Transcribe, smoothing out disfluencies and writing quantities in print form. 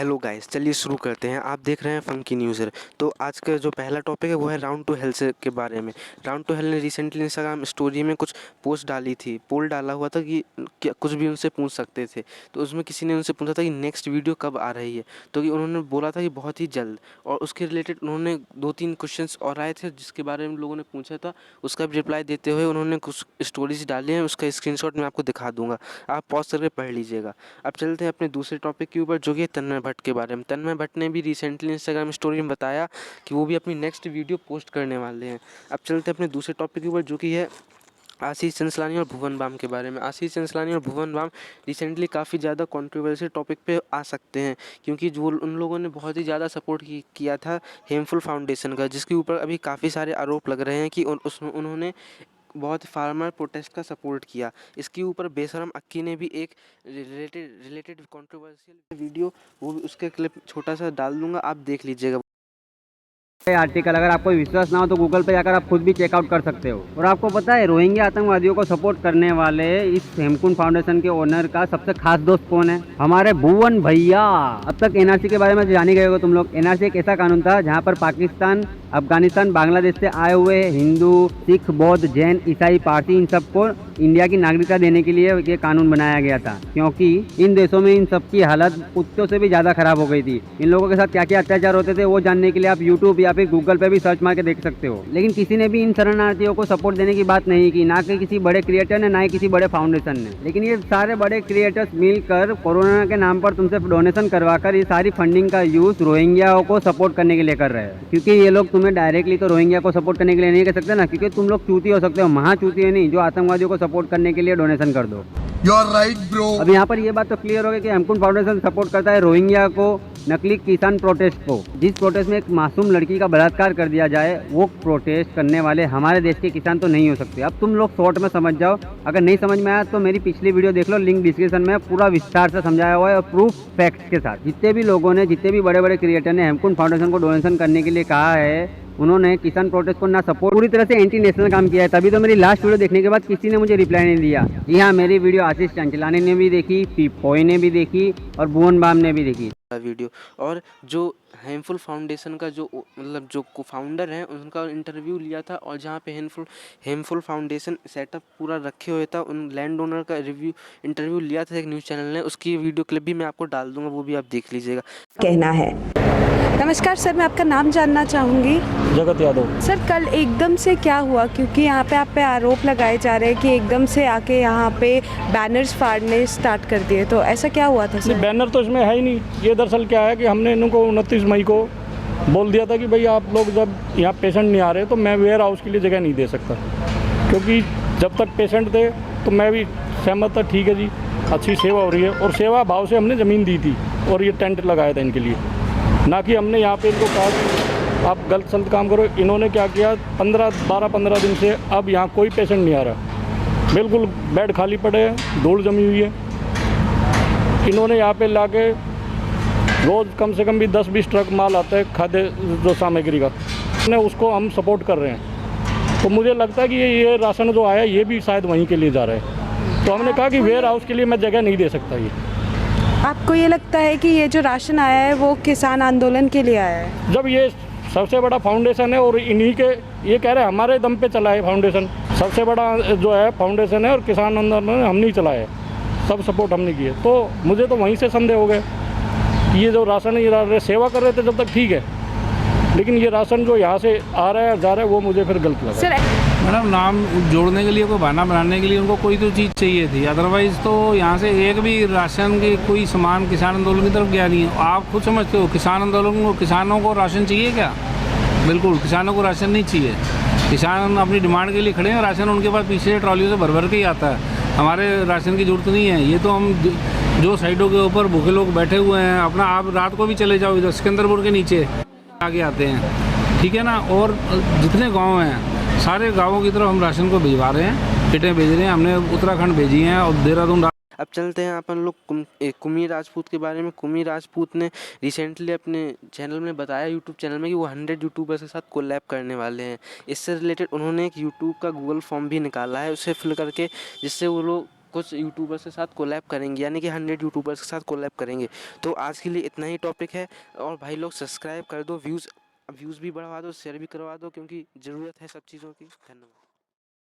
Hello guys, चलिए शुरू करते हैं। आप देख रहे हैं फंकी न्यूज़र। तो आज का जो पहला टॉपिक है वो है राउंड टू हेल से के बारे में। राउंड टू हेल ने रिसेंटली इंस्टाग्राम स्टोरी में कुछ पोस्ट डाली थी, पोल डाला हुआ था कि क्या कुछ भी उनसे पूछ सकते थे। तो उसमें किसी ने उनसे पूछा था कि नेक्स्ट वीडियो कब आ रही है, तो कि उन्होंने बोला था कि बहुत ही जल्द। और उसके रिलेटेड उन्होंने 2-3 क्वेश्चंस और आए थे जिसके बारे में लोगों ने पूछा था। उसका भी रिप्लाई देते हुए उन्होंने कुछ स्टोरीज डाली हैं, उसका स्क्रीनशॉट मैं आपको दिखा दूंगा, आप पॉज करके पढ़ लीजिएगा। अब चलते हैं अपने दूसरे टॉपिक के ऊपर, जो कि है तन्मय भट्ट के बारे में। तन्मय भट्ट ने भी रिसेंटली इंस्टाग्राम स्टोरी में बताया कि वो भी अपनी नेक्स्ट वीडियो पोस्ट करने वाले हैं। अब चलते हैं अपने दूसरे टॉपिक के ऊपर, जो कि है आशीष चंचलानी और भुवन बाम के बारे में। आशीष चंचलानी और भुवन बाम रिसेंटली काफ़ी ज़्यादा कंट्रोवर्शियल टॉपिक पे आ सकते हैं, क्योंकि जो उन लोगों ने बहुत ही ज़्यादा सपोर्ट किया था हेमफुल फाउंडेशन का, जिसके ऊपर अभी काफ़ी सारे आरोप लग रहे हैं कि उन्होंने बहुत फार्मर प्रोटेस्ट का सपोर्ट किया। इसके ऊपर बेशरम अक्की ने भी एक रिलेटेड कंट्रोवर्शियल वीडियो, वो भी उसके क्लिप छोटा सा डाल दूंगा, आप देख लीजिएगा। आर्टिकल अगर आपको विश्वास ना हो तो गूगल पे जाकर आप खुद भी चेकआउट कर सकते हो। और आपको पता है रोहिंग्या आतंकवादियों को सपोर्ट करने वाले इस हेमकुंड फाउंडेशन के ओनर का सबसे खास दोस्त कौन है? हमारे भुवन भैया। अब तक एनआरसी के बारे में जान ही गए हो तुम लोग। एनआरसी एक ऐसा कानून था जहां पर पाकिस्तान, अफगानिस्तान, बांग्लादेश से आए हुए हिंदू, सिख, बौद्ध, जैन, ईसाई, पारसी, इन सबको इंडिया की नागरिकता देने के लिए ये कानून बनाया गया था, क्योंकि इन देशों में इन सबकी हालत कुत्तों से भी ज़्यादा खराब हो गई थी। इन लोगों के साथ क्या क्या अत्याचार होते थे वो जानने के लिए आप यूट्यूब या फिर गूगल पे भी सर्च मार के देख सकते हो। लेकिन किसी ने भी इन शरणार्थियों को सपोर्ट देने की बात नहीं की, ना कि किसी बड़े क्रिएटर ने, ना ही किसी बड़े फाउंडेशन ने। लेकिन ये सारे बड़े क्रिएटर्स मिलकर कोरोना के नाम पर तुमसे डोनेशन करवाकर ये सारी फंडिंग का यूज रोहिंग्या को सपोर्ट करने के लिए कर रहे हैं। क्योंकि ये लोग तुम्हें डायरेक्टली तो रोहिंग्या को सपोर्ट करने के लिए नहीं कर सकते ना, क्योंकि तुम लोग चूती हो सकते हो, महाचूती नहीं, जो आतंकवादियों को सपोर्ट करने के लिए डोनेशन कर दो। You are right, bro. अब यहाँ पर ये बात तो क्लियर हो गई कि हेमकुंड फाउंडेशन सपोर्ट करता है रोहिंग्या को, नकली किसान प्रोटेस्ट को। जिस प्रोटेस्ट में एक मासूम लड़की का बलात्कार कर दिया जाए, वो प्रोटेस्ट करने वाले हमारे देश के किसान तो नहीं हो सकते। अब तुम लोग शॉर्ट में समझ जाओ। अगर नहीं समझ में आया तो मेरी पिछली वीडियो देख लो, लिंक डिस्क्रिप्शन में पूरा विस्तार से समझाया हुआ है और प्रूफ फैक्ट्स के साथ। जितने भी लोगों ने, जितने भी बड़े बड़े क्रिएटर ने हेमकुंड फाउंडेशन को डोनेशन करने के लिए कहा है, उन्होंने किसान प्रोटेस्ट को ना सपोर्ट, पूरी तरह से एंटी नेशनल काम किया है। तभी तो मेरी लास्ट वीडियो देखने के बाद किसी ने मुझे रिप्लाई नहीं दिया। जी हाँ, मेरी वीडियो आशीष चंचलानी ने भी देखी, पीपोई ने भी देखी और भुवन बाम ने भी देखी वीडियो। और जो हेमफुल फाउंडेशन का जो मतलब जो को फाउंडर हैं, उनका इंटरव्यू लिया था, और जहाँ पे हेमफुल फाउंडेशन सेटअप पूरा रखे हुए था, उन लैंड ओनर का इंटरव्यू लिया था एक न्यूज़ चैनल ने। उसकी वीडियो क्लिप भी मैं आपको डाल दूंगा, वो भी आप देख लीजिएगा। कहना है। नमस्कार सर, मैं आपका नाम जानना चाहूँगी। जगत यादव। सर, कल एकदम से क्या हुआ? क्योंकि यहाँ पे आप पे आरोप लगाए जा रहे हैं कि एकदम से आके यहाँ पे बैनर्स फाड़ने स्टार्ट कर दिए, तो ऐसा क्या हुआ था सर? बैनर तो इसमें है ही नहीं। ये दरअसल क्या है कि हमने इनको 29 मई को बोल दिया था कि भाई आप लोग जब यहाँ पेशेंट नहीं आ रहे तो मैं वेयर हाउस के लिए जगह नहीं दे सकता, क्योंकि जब तक पेशेंट थे तो मैं भी सहमत था, ठीक है जी, अच्छी सेवा हो रही है, और सेवा भाव से हमने ज़मीन दी थी और ये टेंट लगाया था इनके लिए, ना कि हमने यहाँ पे इनको कहा कि आप गलत सलत काम करो। इन्होंने क्या किया, 12-15 दिन से अब यहाँ कोई पेशेंट नहीं आ रहा, बिल्कुल बेड खाली पड़े हैं, धूल जमी हुई है। इन्होंने यहाँ पे लाके रोज़ कम से कम भी 10-20 ट्रक माल आता है खाद्य जो सामग्री का, उसको हम सपोर्ट कर रहे हैं। तो मुझे लगता है कि ये राशन जो आया ये भी शायद वहीं के लिए जा रहा है। तो हमने कहा कि वेयर हाउस के लिए मैं जगह नहीं दे सकता। ये आपको ये लगता है कि ये जो राशन आया है वो किसान आंदोलन के लिए आया है? जब ये सबसे बड़ा फाउंडेशन है और इन्हीं के, ये कह रहे हैं हमारे दम पे चला है फाउंडेशन, सबसे बड़ा जो है फाउंडेशन है और किसान आंदोलन हम नहीं चलाए, सब सपोर्ट हमने किए, तो मुझे तो वहीं से संदेह हो गए। ये जो राशन ये सेवा कर रहे थे जब तक ठीक है, लेकिन ये राशन जो यहाँ से आ रहा है जा रहा है वो मुझे फिर गलत लगा। सर, मैडम, नाम जोड़ने के लिए, कोई बहाना बनाने के लिए उनको कोई तो चीज़ चाहिए थी, अदरवाइज़ तो यहाँ से एक भी राशन की कोई सामान किसान आंदोलन की तरफ गया नहीं है। आप खुद समझते हो किसान आंदोलन को, किसानों को राशन चाहिए क्या? बिल्कुल किसानों को राशन नहीं चाहिए। किसान अपनी डिमांड के लिए खड़े हैं, राशन उनके पास पीछे ट्रॉलियों से भर भर के ही आता है। हमारे राशन की ज़रूरत नहीं है। ये तो हम जो साइडों के ऊपर भूखे लोग बैठे हुए हैं, अपना आप रात को भी चले जाओ इधर सिकंदरपुर के नीचे आगे आते हैं, ठीक है ना, और जितने गाँव हैं सारे गाँवों की तरफ हम राशन को भिजवा रहे हैं, किटें भेज रहे हैं। हमने उत्तराखंड भेजी हैं और देहरादून। अब चलते हैं अपन लोग कुमी राजपूत के बारे में। कुमी राजपूत ने रिसेंटली अपने चैनल में बताया, यूट्यूब चैनल में, कि वो 100 यूट्यूबर्स के साथ कोलैब करने वाले हैं। इससे रिलेटेड उन्होंने एक यूट्यूब का गूगल फॉर्म भी निकाला है, उसे फिल करके, जिससे वो लोग कुछ यूट्यूबर्स के साथ कोलैब करेंगे, यानी कि 100 यूट्यूबर्स के साथ कोलैब करेंगे। तो आज के लिए इतना ही टॉपिक है। और भाई लोग सब्सक्राइब कर दो, व्यूज़ भी बढ़वा दो, शेयर भी करवा दो, क्योंकि ज़रूरत है सब चीज़ों की। धन्यवाद।